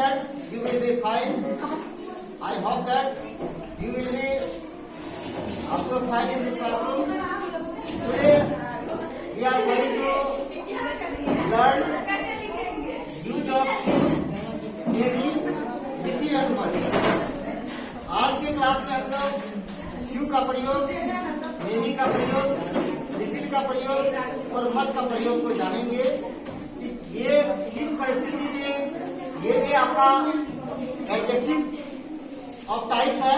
that you will be fine. I hope that you will be also fine in this classroom. Today we are going to learn use of many, little and much. आज के class में हम लोग few का प्रयोग, many का प्रयोग, little का प्रयोग और much का प्रयोग को जानेंगे। ये किन परिस्थिति में ये भी आपका एडजेक्टिव ऑफ टाइप्स है,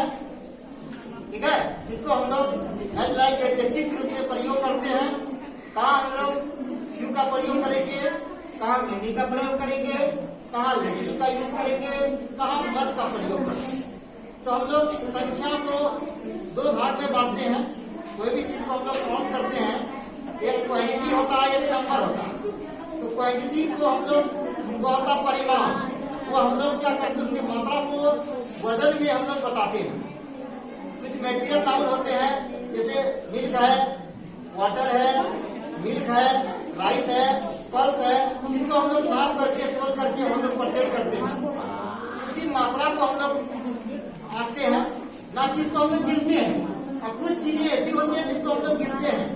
ठीक है, जिसको हम लोग एज लाइक एडजेक्टिव के रूप में प्रयोग करते हैं। कहाँ हम लोग फ्यू का प्रयोग करेंगे, कहाँ मेनी का प्रयोग करेंगे, कहाँ लिटिल का यूज करेंगे, कहाँ मच का प्रयोग करेंगे। तो हम लोग संख्या को दो भाग में बांटते हैं। कोई भी चीज को हम लोग काउंट करते हैं, एक क्वांटिटी होता है, एक नंबर होता है। तो क्वांटिटी को हम लोग वो होता परिमाण, वो हम लोग क्या करते हैं, उसकी मात्रा को वजन में हम लोग बताते हैं। कुछ मेटेरियल नाउन होते हैं, जैसे मिल्क है, वाटर है, मिल्क है, राइस है, पल्स है, इसको हम लोग नाप करके तोल करके हम लोग परचेज करते हैं। इसकी मात्रा को हम लोग आंकते हैं, ना कि इसको हम लोग गिनते हैं। और कुछ चीजें ऐसी होती है जिसको हम लोग गिनते हैं,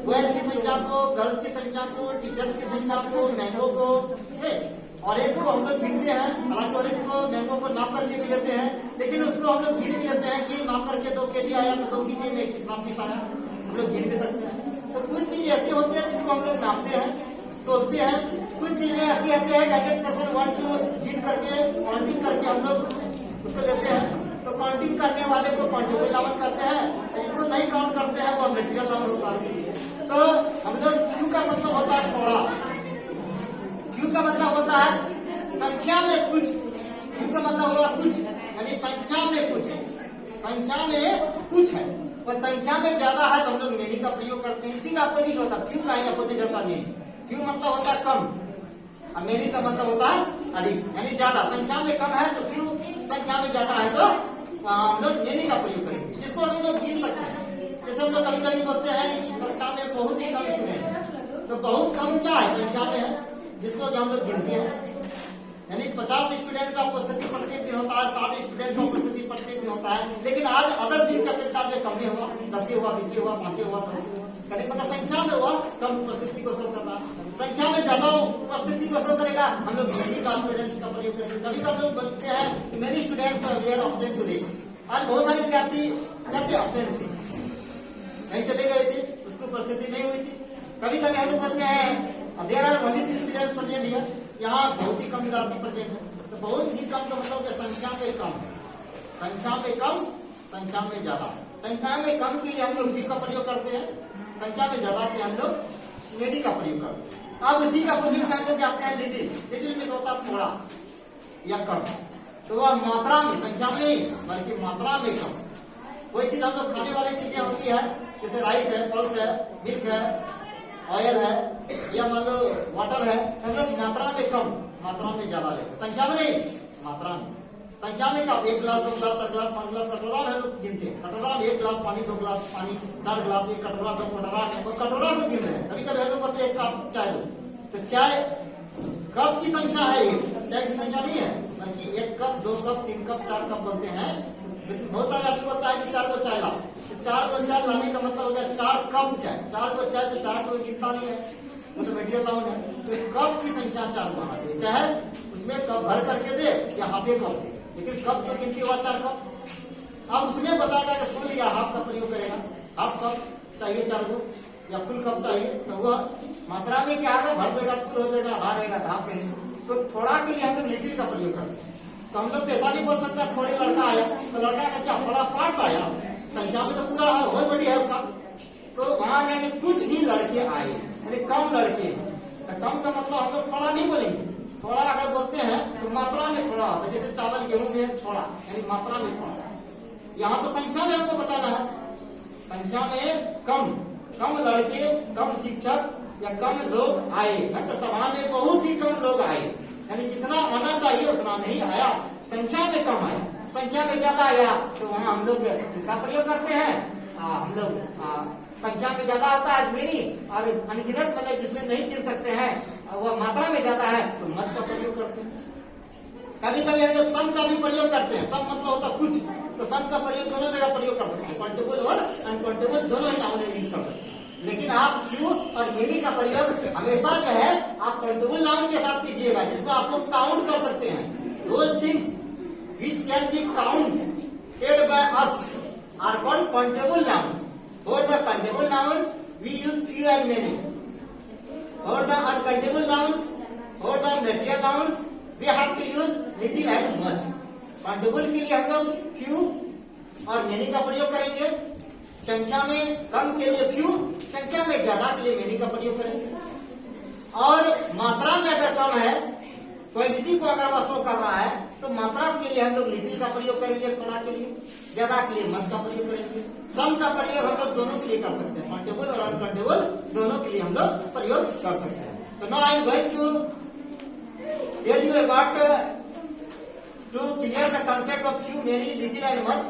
बॉयज की संख्या को, गर्ल्स की संख्या को, टीचर्स की संख्या को, मैंगो को, ऑरेंज को हम लोग गिनते हैं। हालांकि ऑरेंज को, मैंगो को नाप करके भी लेते हैं, लेकिन उसको हम लोग गिन भी लेते हैं कि नाप करके 2 केजी आया तो 2 केजी में 1 कितना पीस आया, हम लोग गिन भी सकते हैं। तो कुछ चीजें ऐसी होती है जिसको हम लोग नापते हैं, तोलते हैं। कुछ चीजें ऐसी होती है 100% 1 2 गिन करके काउंटिंग करके हम लोग उसको लेते हैं। तो काउंटिंग करने वाले को काउंटेबल नंबर कहते हैं, जिसको नहीं काउंट करते हैं वो मेटेरियल नंबर होता है। तो हम लोग क्यू का मतलब होता है थोड़ा, क्यू का मतलब होता है संख्या में कुछ, क्यू का मतलब होगा कुछ, यानी संख्या में कुछ, संख्या में कुछ है और संख्या में ज्यादा है तो हम लोग मेनी का प्रयोग करते हैं। इसी का अपोजिट होता है, क्यू का ही अपोजिट होता है मेनी। क्यू मतलब होता है कम और मेनी का मतलब होता है अधिक, यानी ज्यादा। संख्या में कम है तो क्यू, संख्या में ज्यादा है तो हम लोग मेनी का प्रयोग करेंगे, जिसको हम लोग गिन सकते हैं। जैसे हम लोग कभी कभी बोलते हैं कक्षा में बहुत ही कम स्टूडेंट, तो बहुत कम क्या है, संख्या में है, जिसको हम लोग गिनते हैं। यानी 50 स्टूडेंट का उपस्थिति प्रत्येक दिन होता है, 60 स्टूडेंट का उपस्थिति प्रत्येक दिन होता है, लेकिन आज अदर दिन की अपेक्षा जो कम में हुआ, 10 हुआ, 20 हुआ, 5 हुआ, 10 हुआ, कभी पता संख्या में हुआ कम उपस्थिति को शो करना। संख्या में ज्यादा उपस्थिति को शो करेगा, हम लोग मेनी का स्टूडेंट्स का प्रयोग करेंगे। कभी कभी लोग बोलते हैं कि many students were absent today, आज बहुत सारे विद्यार्थी कैसे एब्सेंट थे, कहीं चले गए थे, उसकी उपस्थिति नहीं हुई थी। कभी कभी हम लोग बोलते हैं there are only few students present here, यहाँ बहुत ही कम विद्यार्थी प्रेजेंट है। तो बहुत ही कम का मतलब संख्या में कम, संख्या में कम, संख्या में ज्यादा। संख्या में कम के लिए हम लोग क्यू का प्रयोग करते हैं, संख्या में ज्यादा के हम लोग मेनी का प्रयोग करते हैं। अब उसी का अपोजिट हम लोग जाते हैं लिटिल। लिटिल में होता थोड़ा या कम, तो वह मात्रा में, संख्या में नहीं बल्कि मात्रा में कम। कोई चीज हम लोग खाने वाली चीजें होती है, जैसे राइस है, पल्स है, मिल्क है, ऑयल है, या मान लो वाटर है, हम लोग मात्रा में कम, मात्रा में ज्यादा लेते, संख्या में नहीं, मात्रा में। संख्या में कम, 1 गिलास, 2 गिलास, 4 गिलास, 5 गिलास, कटोरा में हम लोग गिनते हैं। कटोरा में 1 गिलास पानी, 2 गिलास पानी, 4 गिलास, 1 कटोरा, 2 कटोरा, और कटोरा को गिन रहे हैं। कभी कभी हम लोग बोलते हैं 1 कप चाय दो, तो चाय कप की संख्या है, ये चाय की संख्या नहीं है, बल्कि 1 कप, 2 कप, 3 कप, 4 कप बोलते हैं। लेकिन बहुत सारे आदमी बोलता है कि 4 को चाय लाओ, 4 को चाय लाने का मतलब हो गया 4 कप चाय। 4 को चाय, तो 4 को गिनता नहीं है, वो तो मेटेरियल नाउन है। तो कप की संख्या 4 को आना चाहिए, चाहे उसमें कप भर करके दे या हाफ कप दे, लेकिन कप तो गिनती हुआ 4 कप। अब उसमें बताएगा कि फुल या हाफ का प्रयोग करेगा, हाफ कप चाहिए 4 को या फुल कप चाहिए, तो वह मात्रा में क्या आएगा, भर देगा, फुल हो जाएगा, आधा रहेगा, आधा करेंगे। तो थोड़ा के लिए हम लोग लिटिल का प्रयोग करते हैं। तो हम लोग ऐसा नहीं बोल सकता थोड़े लड़का आया तो लड़का का क्या थोड़ा पार्ट्स आया, संख्या में तो पूरा बहुत बड़ी है उसका। तो वहां यानी कुछ ही लड़के आए, यानी कम लड़के। तो कम का मतलब हम लोग थोड़ा नहीं बोलेंगे, थोड़ा अगर बोलते हैं तो मात्रा में थोड़ा होता है, जैसे चावल गेहूं में थोड़ा, यानी मात्रा में थोड़ा। यहाँ तो संख्या में हमको बताना है, संख्या में कम, कम लड़के, कम शिक्षक या कम लोग आए। तो सभा में बहुत ही कम लोग आए, यानी जितना आना चाहिए उतना नहीं आया, संख्या में कम आया। संख्या में ज्यादा आया तो वहाँ हम लोग इसका प्रयोग करते हैं, हम लोग संख्या में ज्यादा होता है मेरी, और अनगिनत मतलब जिसमें नहीं गिन सकते हैं, वह मात्रा में ज्यादा है तो मच का प्रयोग करते हैं। कभी कभी हम लोग सम का भी प्रयोग करते हैं। सम मतलब होता कुछ, तो सम का प्रयोग दोनों जगह प्रयोग कर सकते हैं, काउंटेबल और अनकाउंटेबल दोनों ही नाउन यूज कर सकते हैं। लेकिन आप फ्यू और मेनी का प्रयोग हमेशा जो है आप काउंटेबल नाउन के साथ कीजिएगा, जिसको आप लोग काउंट कर सकते हैं। Those things which can be counted by us are called countable nouns. For the countable nouns we use few and many. For the uncountable nouns, for the material nouns we have to use little and much. countable के लिए हम लोग few और many का प्रयोग करेंगे। संख्या में कम के लिए few, संख्या में ज्यादा के लिए many का प्रयोग करेंगे। और मात्रा में अगर कम है, क्वांटिटी को अगर वह शो कर रहा है, तो मात्रा के लिए हम लोग लिटिल का प्रयोग करेंगे, थोड़ा के लिए, ज्यादा के लिए मच का प्रयोग करेंगे। सम का प्रयोग हम लोग दोनों के लिए कर सकते हैं, काउंटेबल और अनकाउंटेबल दोनों के लिए हम लोग प्रयोग कर सकते हैं। तो now I am going to tell you about to clear the concept of few, many, little and much.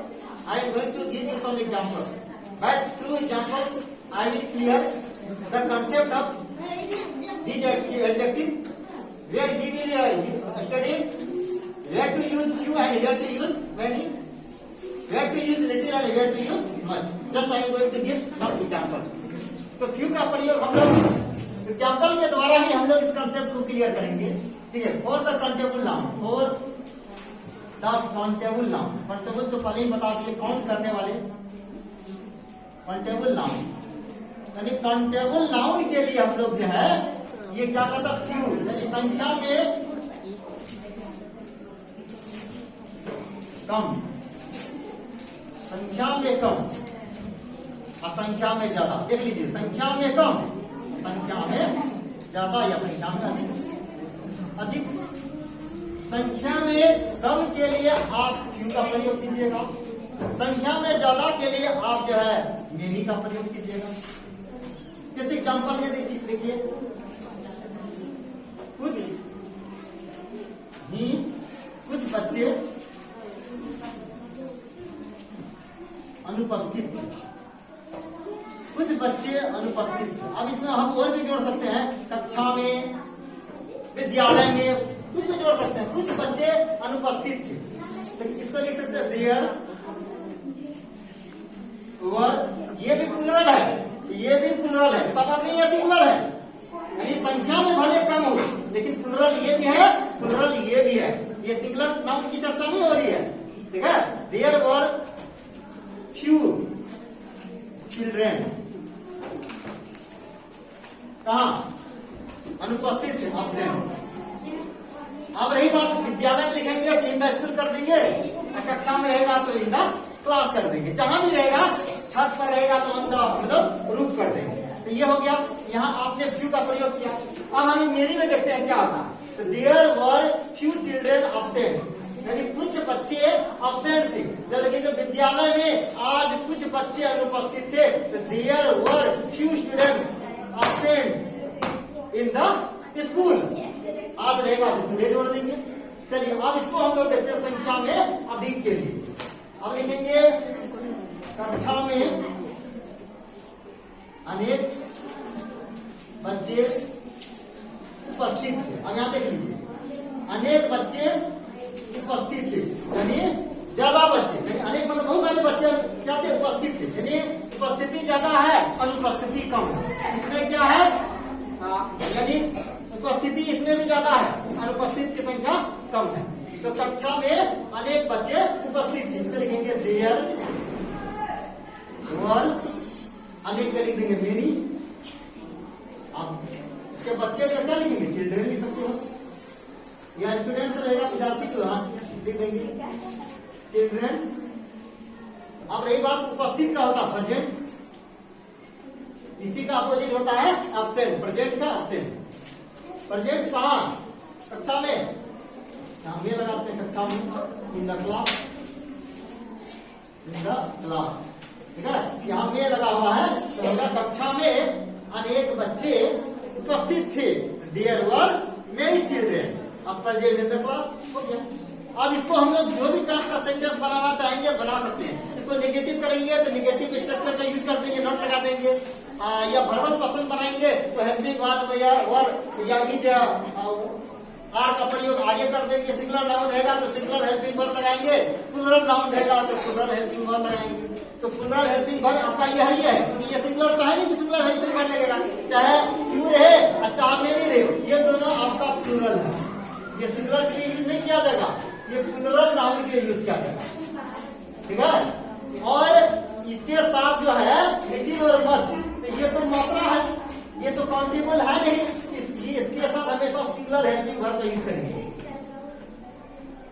I am going to give you some examples. By through examples I will clear the concept of these adjectives where we will study where to use few and where to use many, where to use little and where to use much. Just I am going to give some examples. तो few का प्रयोग हम लोग example के द्वारा ही हम लोग इस कंसेप्ट को क्लियर करेंगे। ठीक है, for the countable noun, for the countable noun, countable तो पहले ही बता दिए, काउंट करने वाले, काउंटेबल नाउन यानी काउंटेबल नाउन के लिए हम लोग जो है ये क्या कहता है, फ्यू यानी संख्या में कम, संख्या में कम और संख्या में ज्यादा। देख लीजिए, संख्या में कम, संख्या में ज्यादा या संख्या में अधिक, अधिक। संख्या में कम के लिए आप फ्यू का प्रयोग कीजिएगा, संख्या में ज्यादा के लिए आप जो है मेनी का प्रयोग कीजिएगा। किस एग्जाम्पल में देखिए, कुछ बच्चे अनुपस्थित थे, कुछ बच्चे अनुपस्थित थे। अब इसमें हम और भी जोड़ सकते हैं, कक्षा में, विद्यालय में, कुछ भी जोड़ सकते हैं। कुछ बच्चे अनुपस्थित थे, तो इसको लिख सकते हैं देयर वर। ये भी प्लुरल है, ये भी प्लुरल है, ऐसा बात नहीं है सिंगुलर है, यानी संख्या में भले कम हो लेकिन प्लुरल ये भी है, प्लुरल ये भी है। ये सिंगुलर नाउन की चर्चा नहीं हो रही है, ठीक है। देयर वर फ्यू चिल्ड्रेन, कहा अनुपस्थित थे, एब्सेंट। अब रही बात विद्यालय में लिखेंगे कि इन द स्कूल कर देंगे, कक्षा में रहेगा तो इन द क्लास कर देंगे, जहां भी रहेगा, छत पर रहेगा तो ऑन द मतलब रूफ कर देंगे। तो ये हो गया, यहाँ आपने फ्यू का प्रयोग किया। अब हम मेनी में देखते हैं क्या होता है। तो there were few children absent, यानी कुछ बच्चे एब्सेंट थे। जब लगेगा विद्यालय में आज कुछ बच्चे अनुपस्थित थे, तो there were few students absent in the school. आज रहेगा तो टुडे जोड़ देंगे। चलिए अब इसको हम लोग देखते हैं संख्या में अधिक के लिए। अब लिखेंगे कक्षा में अनेक बच्चे उपस्थित थे। अब यहां देख लीजिए, अनेक बच्चे उपस्थित थे यानी ज्यादा बच्चे, यानी अनेक मतलब बहुत सारे बच्चे क्या थे, उपस्थित थे। यानी उपस्थिति ज्यादा है, अनुपस्थिति कम है। इसमें क्या है, यानी उपस्थिति इसमें भी ज्यादा है, अनुपस्थित की संख्या कम है। तो कक्षा में अनेक बच्चे उपस्थित थे, इसको लिखेंगे देयर वर, अनेक का लिख देंगे मेनी। अब इसके बच्चे का क्या लिखेंगे, चिल्ड्रेन लिख सकते हो, या स्टूडेंट्स रहेगा विद्यार्थी तो हाँ लिख देंगे चिल्ड्रेन। अब रही बात उपस्थित का होता है प्रेजेंट, इसी का अपोजिट होता है एब्सेंट, प्रेजेंट का एब्सेंट। प्रेजेंट कहाँ, कक्षा में, यहां में लगाते हैं कक्षा में, in the class, in the class, ठीक है। यहाँ में लगा हुआ है तो होगा कक्षा में अनेक बच्चे उपस्थित थे, देयर वर मेनी चिल्ड्रेन। अब प्रेजेंट इन द क्लास हो गया। अब इसको हम लोग जो भी टाइप का सेंटेंस बनाना चाहेंगे बना सकते हैं। इसको नेगेटिव करेंगे तो नेगेटिव स्ट्रक्चर का यूज कर देंगे, नॉट लगा देंगे। या वर्बल पर्सन बनाएंगे तो हेल्पिंग वर्ब या इज आर का प्रयोग आगे कर देंगे। सिंगुलर नाउन रहेगा तो सिंगुलर हेल्पिंग वर्ब लगाएंगे, प्लूरल नाउन रहेगा तो प्लूरल हेल्पिंग वर्ब लगाएंगे। तो प्लूरल हेल्पिंग वर्ब आपका यही है, क्योंकि ये सिंगुलर तो है नहीं कि सिंगुलर हेल्पिंग वर्ब लगेगा। चाहे यू रहे और चाहे मेरी रहे, ये दोनों आपका प्लूरल है। ये सिंगुलर के लिए यूज नहीं किया जाएगा, ये प्लूरल नाउन के लिए यूज किया जाएगा, ठीक है। और इसके साथ जो है लिटिल और मच, तो ये तो मात्रा है, ये तो काउंटेबल है नहीं, इसके साथ हमेशा सिंगुलर हेल्पिंग वर्ब का यूज करेंगे,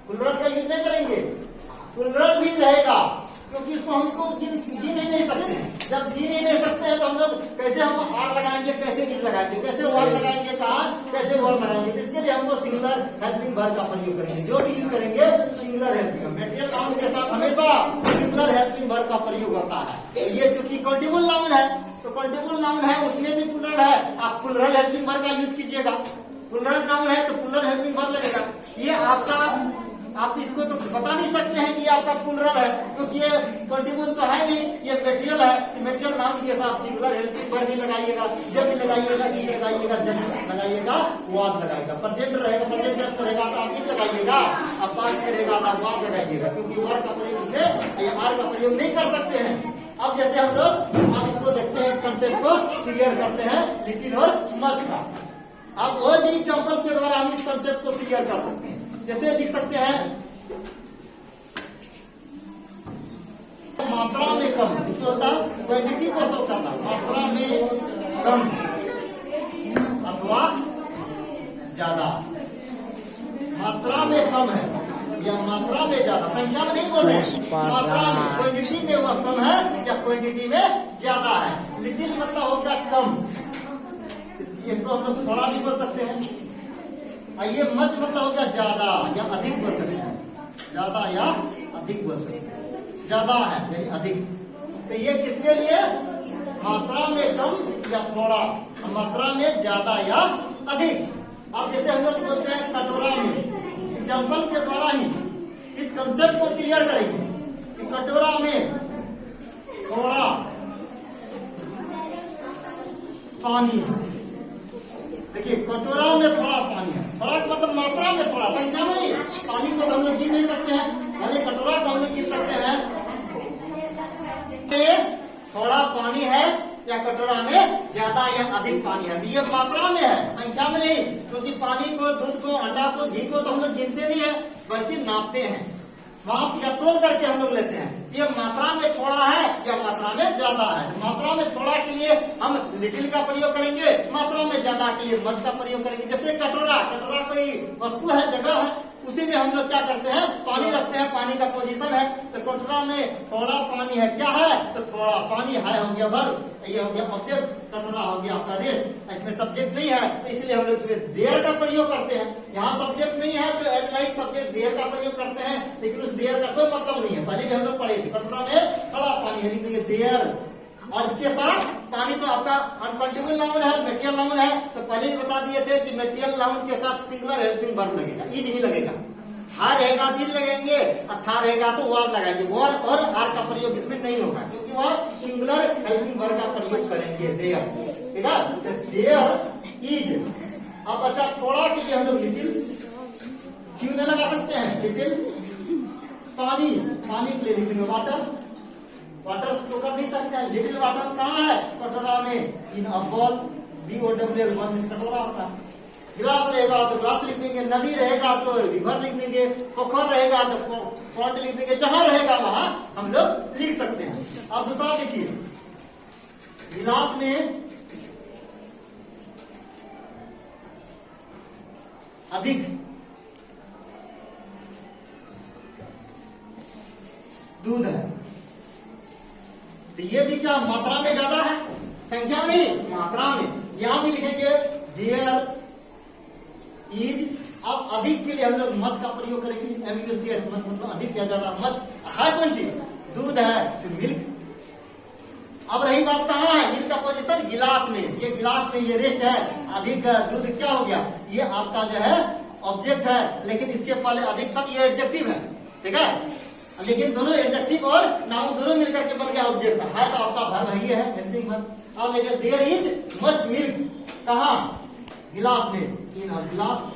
प्लूरल का यूज नहीं करेंगे। प्लूरल भी रहेगा क्योंकि इसको हमको गिन ही नहीं सकते हैं। जब गिन ही नहीं सकते हैं तो हम लोग कैसे हम आर लगाएंगे, कैसे इज लगाएंगे, कैसे वर्ब लगाएंगे, कहाँ कैसे वर्ब लगाएंगे। तो इसके लिए हमको सिंगुलर हेल्पिंग वर्ब का प्रयोग करेंगे, जो भी यूज करेंगे सिंगुलर हेल्पिंग। मटेरियल नाउन के साथ हमेशा सिंगुलर हेल्पिंग वर्ब का प्रयोग होता है। ये चूंकि काउंटेबल नाउन है, तो काउंटेबल नाउन है उसमें भी प्लूरल है, आप प्लूरल हेल्पिंग वर्ब का यूज कीजिएगा। प्लूरल नाउन है तो प्लूरल हेल्पिंग वर्ब लगेगा। ये आपका, आप इसको तो बता नहीं सकते हैं कि ये आपका प्लूरल है, क्योंकि ये काउंटेबल तो है नहीं, ये मटेरियल है। मटेरियल नाउन के साथ सिंगुलर हेल्पिंग वर्ब भी लगाइएगा, जब भी लगाइएगा ई लगाइएगा, जब लगाइएगा वाज लगाइएगा। प्रेजेंट रहेगा, प्रेजेंट टेंस रहेगा तो आप ई लगाइएगा, अब पास्ट करेगा तो आप वाज लगाइएगा, क्योंकि वर्ब का प्रयोग इसमें आर का प्रयोग नहीं कर सकते हैं। अब जैसे हम लोग आप इसको देखते हैं, इस कंसेप्ट को क्लियर करते हैं लिटिल और मच का। अब और भी एग्जांपल के द्वारा हम इस कंसेप्ट को क्लियर कर सकते हैं। जैसे लिख सकते हैं मात्रा में कम, इसको होता है क्वांटिटी को शो करना, मात्रा में कम अथवा ज्यादा। मात्रा में कम है या मात्रा में ज्यादा, संख्या में नहीं बोल रहे, मात्रा में, क्वांटिटी में वह कम है या क्वांटिटी में ज्यादा है। लिटिल मतलब हो गया कम, इसको हम लोग थोड़ा भी बोल सकते हैं। ये मच मतलब हो गया ज्यादा या अधिक बोल सकते हैं, ज्यादा या अधिक बोल सकते हैं, ज्यादा है यानी अधिक। तो ये किसके लिए, मात्रा में कम या थोड़ा, मात्रा में ज्यादा या अधिक। अब जैसे हम लोग बोलते हैं कटोरा में, एग्जाम्पल के द्वारा ही इस कंसेप्ट को क्लियर करेंगे कि कटोरा में थोड़ा पानी है। देखिए कटोरा में थोड़ा पानी है, थोड़ा मतलब मात्रा में थोड़ा, संख्या में नहीं। पानी को तो हम लोग गिन नहीं सकते हैं, भले कटोरा को हम लोग गिन सकते हैं। थोड़ा पानी है या कटोरा में ज्यादा या अधिक पानी है, ये मात्रा में है, संख्या में नहीं। क्योंकि पानी को, दूध को, अंडा को, घी को तो हम लोग गिनते नहीं है, बल्कि नापते हैं, माप या तोल करके हम लोग लेते हैं। ये मात्रा में थोड़ा है या मात्रा में ज्यादा है। मात्रा में थोड़ा के लिए हम लिटिल का प्रयोग करेंगे, मात्रा में ज्यादा के लिए मच का प्रयोग करेंगे। जैसे कटोरा, कटोरा कोई वस्तु है, जगह है, उसी में हम लोग क्या करते हैं, पानी रखते हैं, पानी का पोजीशन है। तो कटोरा में थोड़ा पानी है, क्या है, तो थोड़ा पानी है, हो गया वर्ब, ये हो गया ऑब्जेक्ट, कटोरा हो गया आपका रेट। इसमें सब्जेक्ट नहीं है तो इसलिए हम लोग इसमें देयर का प्रयोग करते हैं। यहाँ सब्जेक्ट नहीं है तो एज लाइक सब्जेक्ट देयर का प्रयोग करते हैं, लेकिन उस देयर का कोई मतलब नहीं है। पहले भी हम लोग पढ़े थे, कटोरा में थोड़ा पानी है, लिख देंगे देयर। और इसके साथ पानी तो आपका अनकाउंटेबल नाउन है, मटेरियल नाउन है, तो पहले भी बता दिए थे कि मटेरियल नाउन के साथ सिंगुलर हेल्पिंग वर्ब लगेगा, इज नहीं लगेगा। हा रहेगा तो इज लगेंगे, था रहेगा तो वाज लगाएंगे। वर और आर का प्रयोग इसमें नहीं होगा, क्योंकि वह सिंगुलर हेल्पिंग वर्ब का प्रयोग करेंगे, देयर, ठीक है। There is. अब अच्छा थोड़ा के लिए हम लोग लिटिल क्यों नहीं लगा सकते हैं, लिटिल पानी, पानी के लिए लिख देंगे वाटर, वाटर तो कर नहीं सकते हैं। लिटिल वाटर कहाँ है, कटोरा में, इन अ बॉल, BOWL, वन कटोरा होता है। गिलास रहेगा तो गिलास लिख देंगे, नदी रहेगा तो रिवर लिख देंगे, पोखर रहेगा तो पॉन्ड लिख देंगे, जहां रहेगा वहां हम लोग लिख सकते हैं। अब दूसरा देखिए, गिलास में अधिक दूध है, तो ये भी क्या मात्रा में ज्यादा है, संख्या में नहीं, मात्रा में। यहां भी लिखेंगे देयर इज। अब अधिक के लिए हम लोग मच का प्रयोग करेंगे, MUCH, मच मतलब अधिक या ज्यादा। मच है कौन चीज, दूध है तो मिल्क। अब रही बात कहाँ है, मिल्क का पोजीशन गिलास में, ये गिलास में ये रेस्ट है, अधिक दूध क्या हो गया, ये आपका जो है ऑब्जेक्ट है, लेकिन इसके पहले अधिक सब ये एडजेक्टिव है, ठीक है। लेकिन दोनों एडजेक्टिव और नाउन दोनों मिलकर के बन गया ऑब्जेक्ट है, तो आपका वर्ब ही है, हेल्पिंग वर्ब। अब देखिए देयर इज मच मिल्क, कहाँ, गिलास में, इन अ गिलास,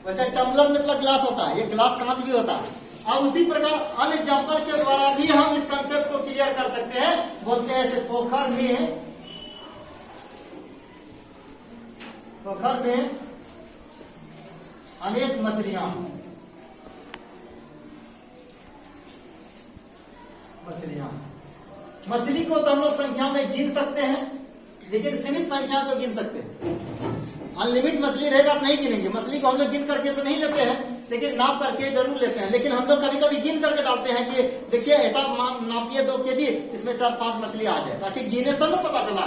वैसे टम्बलर मतलब ग्लास होता है, ये ग्लास कांच भी होता है। अब उसी प्रकार अन्य एग्जाम्पल के द्वारा भी हम इस कंसेप्ट को क्लियर कर सकते हैं। बोलते हैं ऐसे पोखर में अनेक मछलियां मछली को तो हम लोग संख्या में गिन सकते हैं, लेकिन सीमित संख्या को गिन सकते हैं। अनलिमिट मछली रहेगा तो नहीं गिनेंगे। मछली को हम लोग गिन करके तो नहीं लेते हैं, लेकिन नाप करके जरूर लेते हैं। लेकिन हम लोग कभी कभी गिन करके डालते हैं कि देखिए ऐसा नापिए 2 केजी, इसमें 4-5 मछली आ जाए, ताकि गिने तो ना पता चला।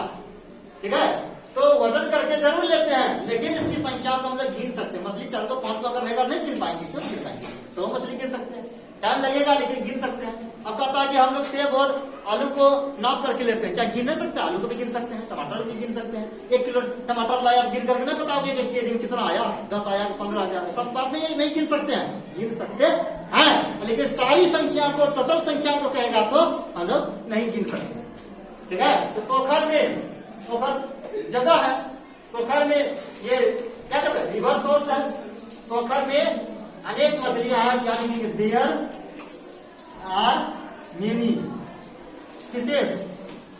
ठीक है, तो वजन करके जरूर लेते हैं, लेकिन इसकी संख्या को हम लोग गिन सकते हैं। मछली 4 को 5 को अगर रहेगा नहीं गिन पाएंगे, क्यों गिन पाएंगे? 100 मछली गिन सकते हैं, टाइम लगेगा लेकिन गिन सकते हैं। अब कहता है कि हम लोग सेब और आलू को नाप करके लेते हैं, क्या गिन नहीं सकते? आलू को भी गिन सकते हैं, टमाटर भी गिन सकते हैं। 1 किलो टमाटर लाया, गिन करके ना बताओगे कि केजी में कितना आया, 10 आया, 15 आया, सब बात नहीं है, नहीं गिन सकते हैं। गिन सकते हैं, लेकिन सारी संख्या को, टोटल संख्या को कहेगा तो हम लोग नहीं गिन सकते। ठीक है, तो पोखर जगह है, पोखर में ये क्या कहते हैं, रिवर सोर्स है। पोखर में अनेक मछलियां हैं, यानी कि देयर आर मेनी फिशेस।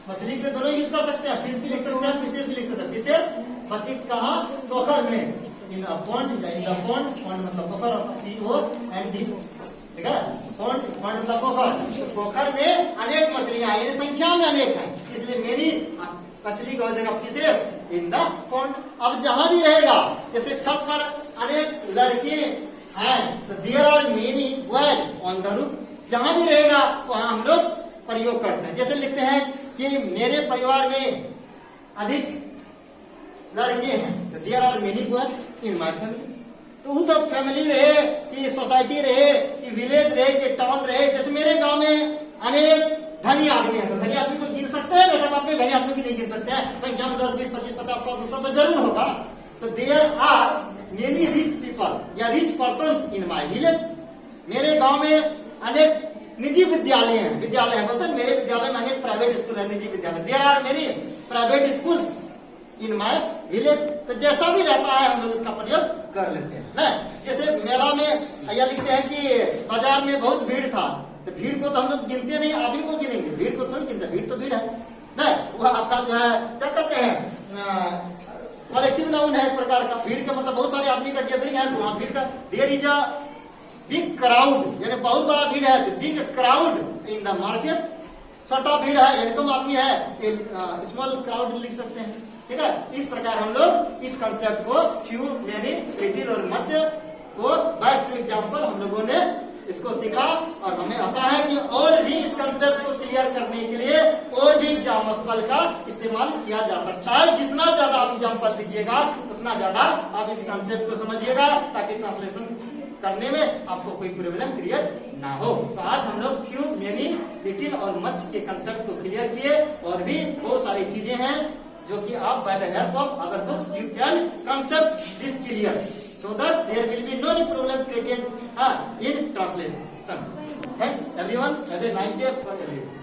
मछली से दोनों यूज कर सकते हैं, फिश भी लिख सकते हैं, फिशेस भी लिख सकते हैं। फिशेस मछली कहाँ? पोखर में, इन अ पॉन्ड या इन द पॉन्ड। पॉन्ड मतलब पोखर, POND। ठीक है, पॉन्ड मतलब पोखर। पोखर में अनेक मछलियां हैं, संख्या में अनेक है, इसलिए मेनी मछली को हो जाएगा फिशेस इन द पॉन्ड। अब जहां भी रहेगा, जैसे छत पर अनेक लड़के हैं, तो there are many boys on the roof. जहां भी रहेगा वहां हम लोग प्रयोग करते हैं। जैसे लिखते हैं कि मेरे परिवार में अधिक लड़के हैं, तो there are many boys in my family. तो वो तो फैमिली रहे कि सोसाइटी रहे कि विलेज रहे कि टाउन रहे, जैसे मेरे गांव में अनेक धनी आदमी है, तो धनी आदमी को गिन सकते हैं? ऐसा बात नहीं, धनी आदमी की नहीं गिन सकते हैं। संख्या में 10, 20, 25, 50, 100, 200 तो जरूर होगा। तो there are many rich people या rich persons in my village. मेरे गांव में अनेक निजी विद्यालय हैं, बोलते हैं मेरे विद्यालय में अनेक प्राइवेट स्कूल है, निजी विद्यालय। There are many private schools in my village. तो जैसा भी रहता है हम लोग इसका प्रयोग कर लेते हैं ना। जैसे मेला में या लिखते हैं कि बाजार में बहुत भीड़ था, तो भीड़ को तो हम लोग गिनते नहीं, आदमी को गिनेंगे, भीड़ को थोड़ी गिनते। भीड़ तो भीड़ है ना, वो आपका जो है क्या कहते हैं, कलेक्टिव नाउन है एक प्रकार का। भीड़ का मतलब बहुत सारे आदमी का गैदरिंग है, तो वहां भीड़ का। There is a big crowd, यानी बहुत बड़ा भीड़ है, तो big crowd in the market. छोटा भीड़ है यानी कम आदमी है, स्मॉल क्राउड लिख सकते हैं। ठीक है, इस प्रकार हम लोग इस कंसेप्ट को फ्यू, मेनी, लिटिल और मच को बाय थ्रू एग्जाम्पल हम लोगों ने इसको सीखा। और हमें आशा है कि और भी इस कंसेप्ट को क्लियर करने के लिए और भी एग्जाम्पल का इस्तेमाल किया जा सकता है। जितना ज्यादा आप एग्जाम्पल दीजिएगा उतना ज्यादा आप इस कंसेप्ट को समझिएगा, ताकि ट्रांसलेशन करने में आपको कोई प्रॉब्लम क्रिएट ना हो। तो आज हम लोग फ्यू, मेनी, लिटिल और मच के कंसेप्ट को क्लियर किए। और भी बहुत सारी चीजें हैं जो कि आप by the help of other books you can concept this clear, so that there will be no problem created in translation. Thanks everyone. Have a nice day for everyone.